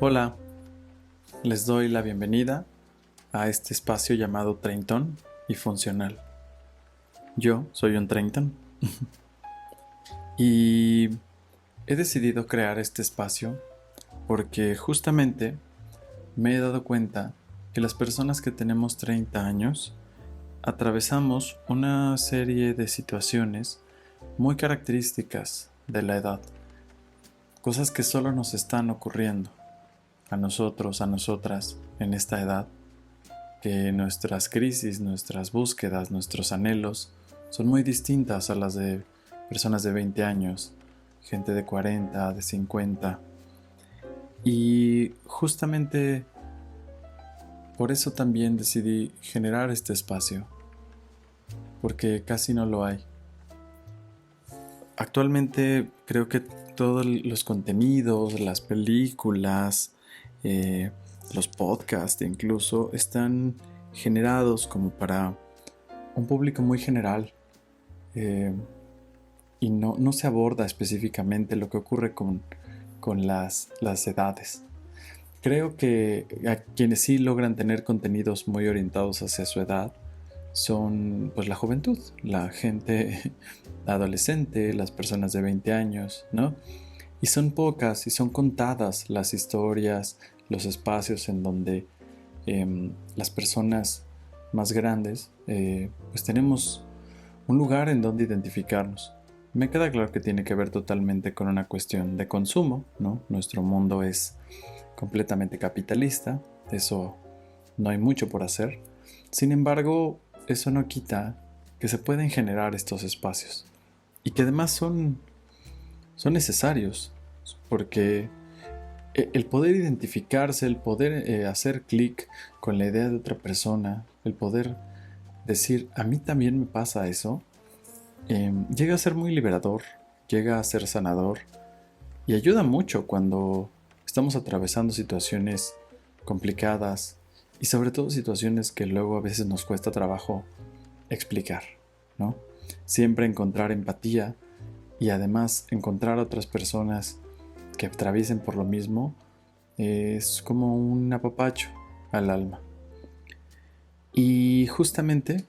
Hola, les doy la bienvenida a este espacio llamado Treintón y Funcional. Yo soy un treintón y he decidido crear este espacio porque justamente me he dado cuenta que las personas que tenemos 30 años atravesamos una serie de situaciones muy características de la edad, cosas que solo nos están ocurriendo a nosotros, a nosotras en esta edad, que nuestras crisis, nuestras búsquedas, nuestros anhelos son muy distintas a las de personas de 20 años, gente de 40, de 50. Y justamente por eso también decidí generar este espacio, porque casi no lo hay. Actualmente creo que todos los contenidos, las películas, eh, los podcasts incluso, están generados como para un público muy general, eh, y no se aborda específicamente lo que ocurre con las edades. Creo que a quienes sí logran tener contenidos muy orientados hacia su edad son pues la juventud, la gente adolescente, las personas de 20 años, ¿no? Y son pocas y son contadas las historias, los espacios en donde las personas más grandes pues tenemos un lugar en donde identificarnos. Me queda claro que tiene que ver totalmente con una cuestión de consumo, ¿no? Nuestro mundo es completamente capitalista, eso no hay mucho por hacer. Sin embargo, eso no quita que se pueden generar estos espacios y que además son necesarios, porque el poder identificarse, el poder hacer clic con la idea de otra persona, el poder decir, a mí también me pasa eso, llega a ser muy liberador, llega a ser sanador y ayuda mucho cuando estamos atravesando situaciones complicadas y sobre todo situaciones que luego a veces nos cuesta trabajo explicar, ¿no? Siempre encontrar empatía y además encontrar otras personas que atraviesen por lo mismo es como un apapacho al alma. Y justamente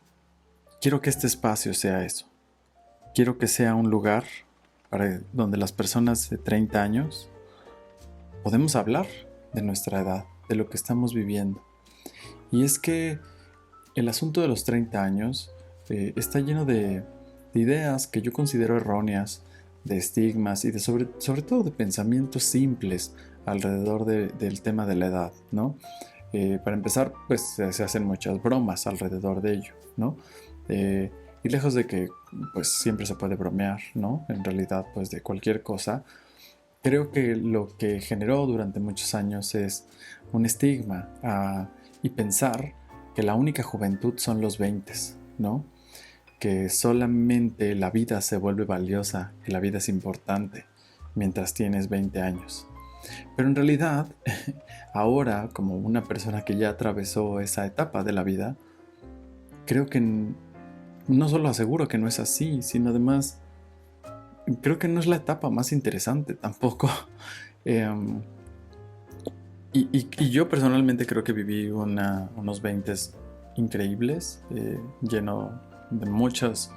quiero que este espacio sea eso. Quiero que sea un lugar para donde las personas de 30 años podemos hablar de nuestra edad, de lo que estamos viviendo. Y es que el asunto de los 30 años está lleno de ideas que yo considero erróneas, de estigmas y sobre todo de pensamientos simples alrededor del tema de la edad, ¿no? Para empezar, pues se hacen muchas bromas alrededor de ello, ¿no? Y lejos de que pues siempre se puede bromear, ¿no? En realidad, pues de cualquier cosa, creo que lo que generó durante muchos años es un estigma y pensar que la única juventud son los 20, ¿no? Que solamente la vida se vuelve valiosa, que la vida es importante mientras tienes 20 años. Pero en realidad, ahora, como una persona que ya atravesó esa etapa de la vida, creo que no solo aseguro que no es así, sino además creo que no es la etapa más interesante tampoco. Em, y yo personalmente creo que viví unos 20 increíbles, lleno de muchas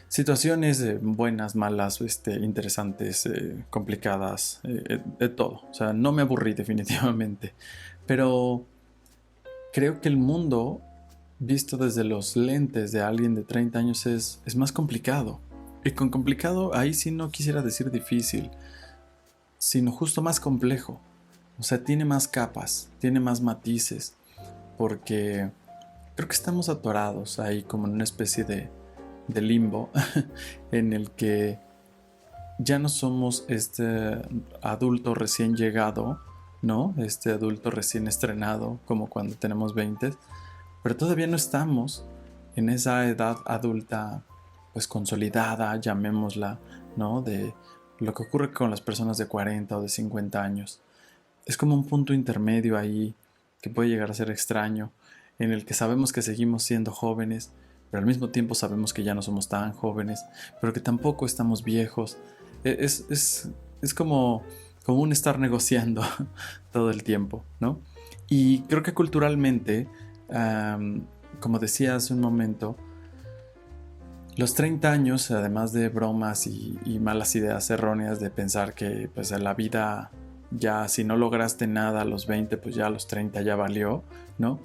situaciones, buenas, malas, interesantes, complicadas, de todo. O sea, no me aburrí definitivamente. Pero creo que el mundo, visto desde los lentes de alguien de 30 años, es más complicado. Y con complicado, ahí sí no quisiera decir difícil, sino justo más complejo. O sea, tiene más capas, tiene más matices, porque creo que estamos atorados ahí como en una especie de limbo en el que ya no somos este adulto recién llegado, ¿no? Este adulto recién estrenado, como cuando tenemos 20, pero todavía no estamos en esa edad adulta, pues consolidada, llamémosla, ¿no? De lo que ocurre con las personas de 40 o de 50 años. Es como un punto intermedio ahí que puede llegar a ser extraño, en el que sabemos que seguimos siendo jóvenes, pero al mismo tiempo sabemos que ya no somos tan jóvenes, pero que tampoco estamos viejos. Es como como un estar negociando todo el tiempo, ¿no? Y creo que culturalmente, como decía hace un momento, los 30 años, además de bromas y malas ideas erróneas de pensar que pues en la vida ya si no lograste nada a los 20, pues ya a los 30 ya valió, ¿no?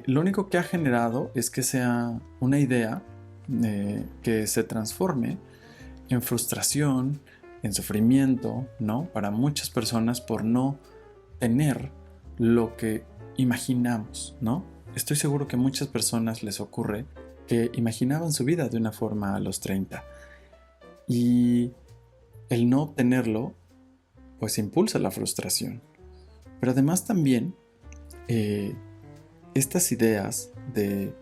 Lo único que ha generado es que sea una idea que se transforme en frustración, en sufrimiento, ¿no? Para muchas personas por no tener lo que imaginamos, ¿no? Estoy seguro que a muchas personas les ocurre que imaginaban su vida de una forma a los 30 y el no obtenerlo pues impulsa la frustración. Pero además también estas ideas de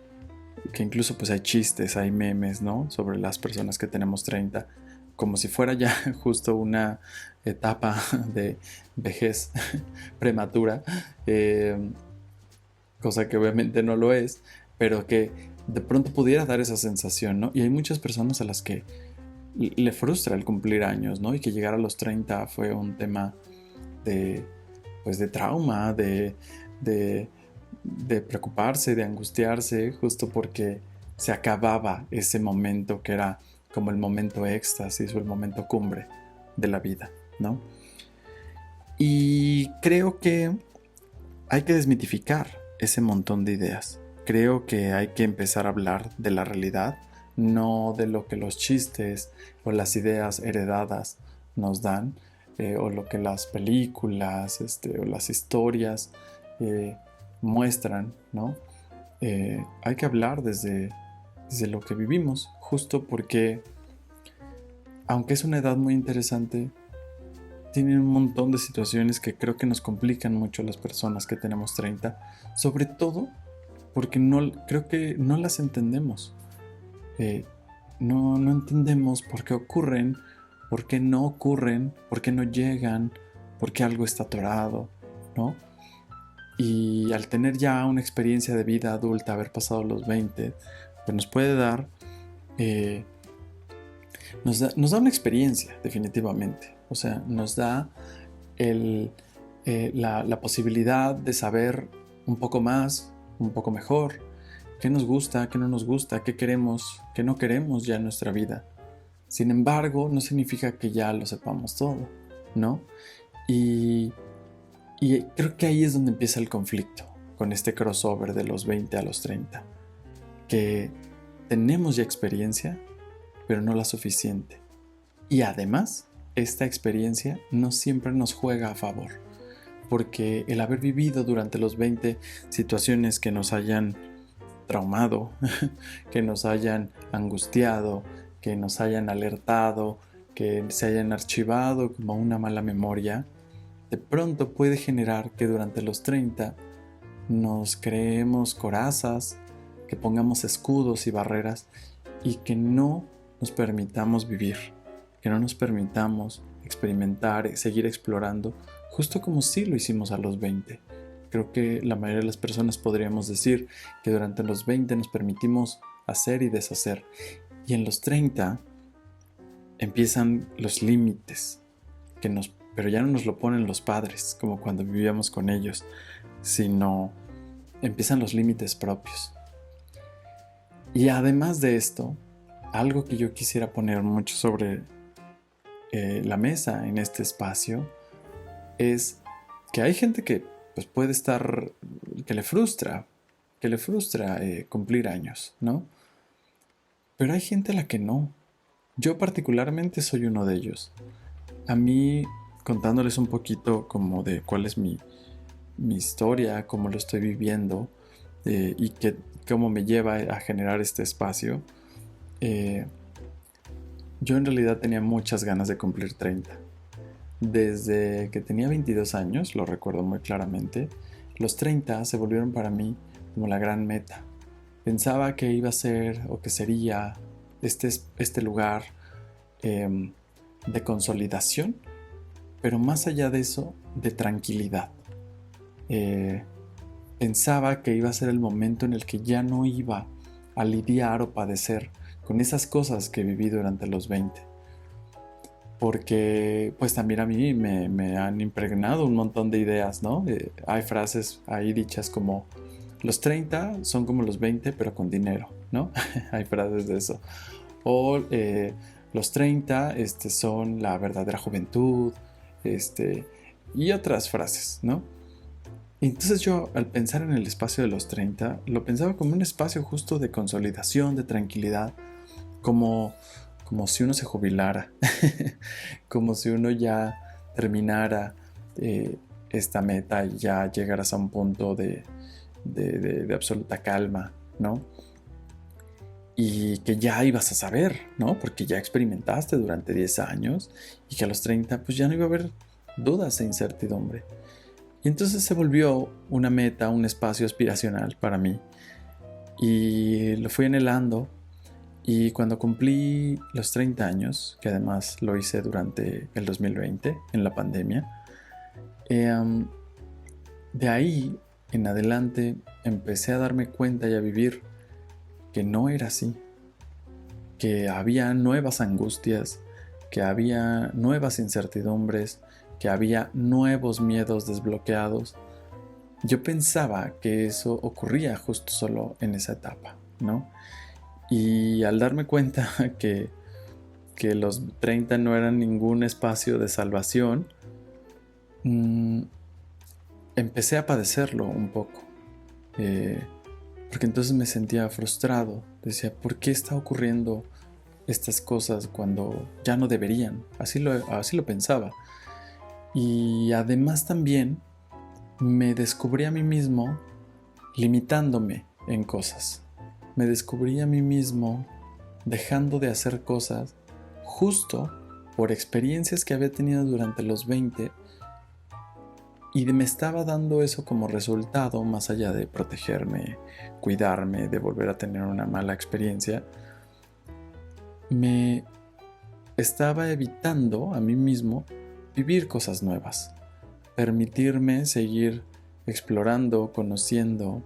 que incluso pues hay chistes, hay memes, ¿no? Sobre las personas que tenemos 30, como si fuera ya justo una etapa de vejez prematura, cosa que obviamente no lo es, pero que de pronto pudiera dar esa sensación, ¿no? Y hay muchas personas a las que le frustra el cumplir años, ¿no? Y que llegar a los 30 fue un tema de, pues de trauma, de preocuparse, de angustiarse, justo porque se acababa ese momento que era como el momento éxtasis o el momento cumbre de la vida, ¿no? Y creo que hay que desmitificar ese montón de ideas. Creo que hay que empezar a hablar de la realidad, no de lo que los chistes o las ideas heredadas nos dan, o lo que las películas o las historias muestran, ¿no? Hay que hablar desde lo que vivimos, justo porque, aunque es una edad muy interesante, tiene un montón de situaciones que creo que nos complican mucho a las personas que tenemos 30, sobre todo porque creo que no las entendemos. No entendemos por qué ocurren, por qué no ocurren, por qué no llegan, por qué algo está atorado, ¿no? Y al tener ya una experiencia de vida adulta, haber pasado los 20, pues nos puede dar, nos da una experiencia, definitivamente. O sea, nos da la posibilidad de saber un poco más, un poco mejor, qué nos gusta, qué no nos gusta, qué queremos, qué no queremos ya en nuestra vida. Sin embargo, no significa que ya lo sepamos todo, ¿no? Y creo que ahí es donde empieza el conflicto con este crossover de los 20 a los 30, que tenemos ya experiencia, pero no la suficiente. Y además, esta experiencia no siempre nos juega a favor, porque el haber vivido durante los 20 situaciones que nos hayan traumado, que nos hayan angustiado, que nos hayan alertado, que se hayan archivado como una mala memoria, de pronto puede generar que durante los 30 nos creemos corazas, que pongamos escudos y barreras y que no nos permitamos vivir, que no nos permitamos experimentar, seguir explorando, justo como sí lo hicimos a los 20. Creo que la mayoría de las personas podríamos decir que durante los 20 nos permitimos hacer y deshacer. Y en los 30 empiezan los límites, pero ya no nos lo ponen los padres, como cuando vivíamos con ellos, sino empiezan los límites propios. Y además de esto, algo que yo quisiera poner mucho sobre la mesa en este espacio es que hay gente que pues puede estar, que le frustra cumplir años, ¿no? Pero hay gente a la que no. Yo particularmente soy uno de ellos. A mí, contándoles un poquito como de cuál es mi historia, cómo lo estoy viviendo y cómo me lleva a generar este espacio, yo en realidad tenía muchas ganas de cumplir 30. Desde que tenía 22 años, lo recuerdo muy claramente, los 30 se volvieron para mí como la gran meta. Pensaba que iba a ser o que sería este lugar de consolidación, pero más allá de eso, de tranquilidad. Pensaba que iba a ser el momento en el que ya no iba a lidiar o padecer con esas cosas que viví durante los 20. porque pues también a mí me han impregnado un montón de ideas, ¿no? Hay frases ahí dichas como los 30 son como los 20 pero con dinero, ¿no? Hay frases de eso. O los 30 son la verdadera juventud, este, y otras frases, ¿no? Entonces yo al pensar en el espacio de los 30 lo pensaba como un espacio justo de consolidación, de tranquilidad, como, como si uno se jubilara, como si uno ya terminara esta meta y ya llegaras a un punto de absoluta calma, ¿no? Y que ya ibas a saber, ¿no? Porque ya experimentaste durante 10 años y que a los 30 pues ya no iba a haber dudas e incertidumbre. Y entonces se volvió una meta, un espacio aspiracional para mí. Y lo fui anhelando. Y cuando cumplí los 30 años, que además lo hice durante el 2020, en la pandemia, de ahí en adelante empecé a darme cuenta y a vivir que no era así, que había nuevas angustias, que había nuevas incertidumbres, que había nuevos miedos desbloqueados. Yo pensaba que eso ocurría justo solo en esa etapa, ¿no? Y al darme cuenta que los 30 no eran ningún espacio de salvación, empecé a padecerlo un poco. Porque entonces me sentía frustrado. Decía, ¿por qué está ocurriendo estas cosas cuando ya no deberían? Así lo pensaba. Y además también me descubrí a mí mismo limitándome en cosas. Me descubrí a mí mismo dejando de hacer cosas justo por experiencias que había tenido durante los 20 y me estaba dando eso como resultado, más allá de protegerme, cuidarme, de volver a tener una mala experiencia, me estaba evitando a mí mismo vivir cosas nuevas, permitirme seguir explorando, conociendo,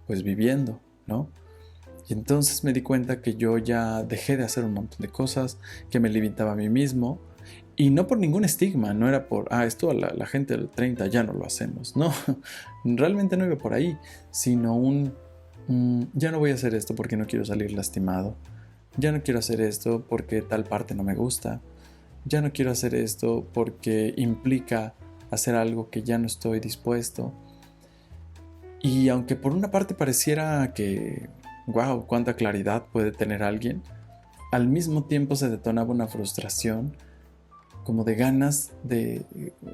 pues viviendo, ¿no? Y entonces me di cuenta que yo ya dejé de hacer un montón de cosas, que me limitaba a mí mismo, y no por ningún estigma, no era por, esto a la gente del 30 ya no lo hacemos, no, realmente no iba por ahí, sino ya no voy a hacer esto porque no quiero salir lastimado, ya no quiero hacer esto porque tal parte no me gusta, ya no quiero hacer esto porque implica hacer algo que ya no estoy dispuesto. Y aunque por una parte pareciera que, wow, cuánta claridad puede tener alguien, al mismo tiempo se detonaba una frustración, como de ganas de,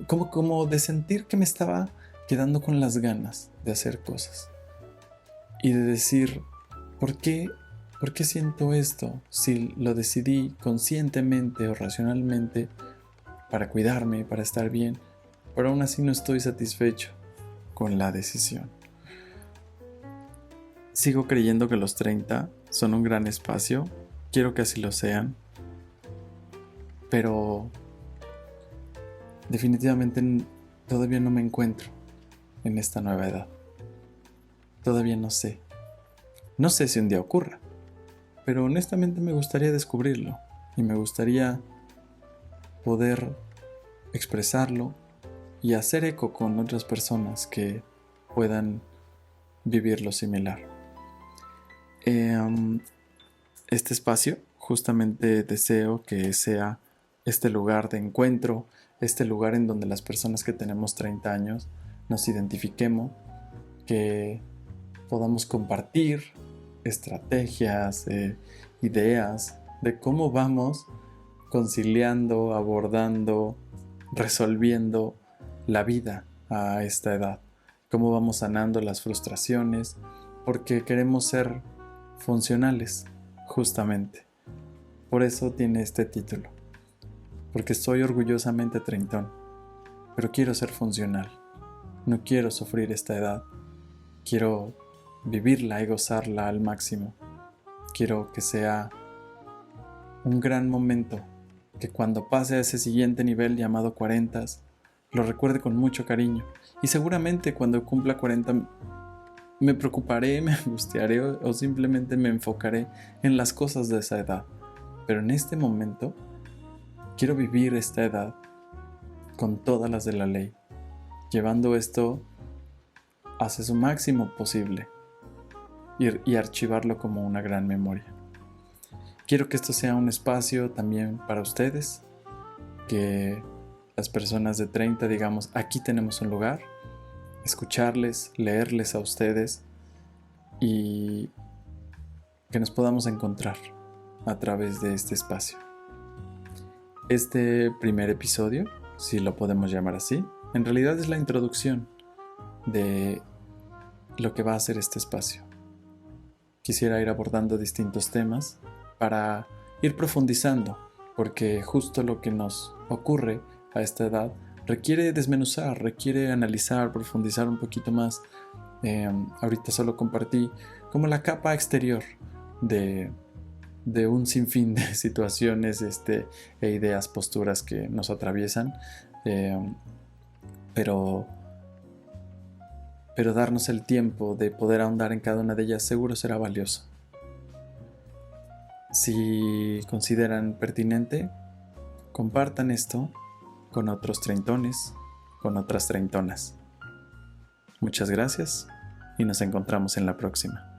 como de sentir que me estaba quedando con las ganas de hacer cosas. Y de decir, ¿por qué siento esto? Si lo decidí conscientemente o racionalmente para cuidarme, para estar bien, pero aún así no estoy satisfecho con la decisión. Sigo creyendo que los 30 son un gran espacio, quiero que así lo sean, pero definitivamente todavía no me encuentro en esta nueva edad. Todavía no sé. No sé si un día ocurra, pero honestamente me gustaría descubrirlo y me gustaría poder expresarlo y hacer eco con otras personas que puedan vivir lo similar. Este espacio justamente deseo que sea este lugar de encuentro, este lugar en donde las personas que tenemos 30 años nos identifiquemos, que podamos compartir estrategias, ideas de cómo vamos conciliando, abordando, resolviendo la vida a esta edad, cómo vamos sanando las frustraciones, porque queremos ser funcionales, justamente. Por eso tiene este título, porque soy orgullosamente treintón, pero quiero ser funcional, no quiero sufrir esta edad, quiero vivirla y gozarla al máximo, quiero que sea un gran momento, que cuando pase a ese siguiente nivel llamado 40, lo recuerde con mucho cariño, y seguramente cuando cumpla 40 me preocuparé, me angustiaré o simplemente me enfocaré en las cosas de esa edad. Pero en este momento quiero vivir esta edad con todas las de la ley, llevando esto hacia su máximo posible y archivarlo como una gran memoria. Quiero que esto sea un espacio también para ustedes, que las personas de 30 digamos, aquí tenemos un lugar, escucharles, leerles a ustedes y que nos podamos encontrar a través de este espacio. Este primer episodio, si lo podemos llamar así, en realidad es la introducción de lo que va a ser este espacio. Quisiera ir abordando distintos temas para ir profundizando, porque justo lo que nos ocurre a esta edad requiere desmenuzar, requiere analizar, profundizar un poquito más. Ahorita solo compartí como la capa exterior de un sinfín de situaciones e ideas, posturas que nos atraviesan, pero darnos el tiempo de poder ahondar en cada una de ellas seguro será valioso. Si consideran pertinente, compartan esto con otros treintones, con otras treintonas. Muchas gracias y nos encontramos en la próxima.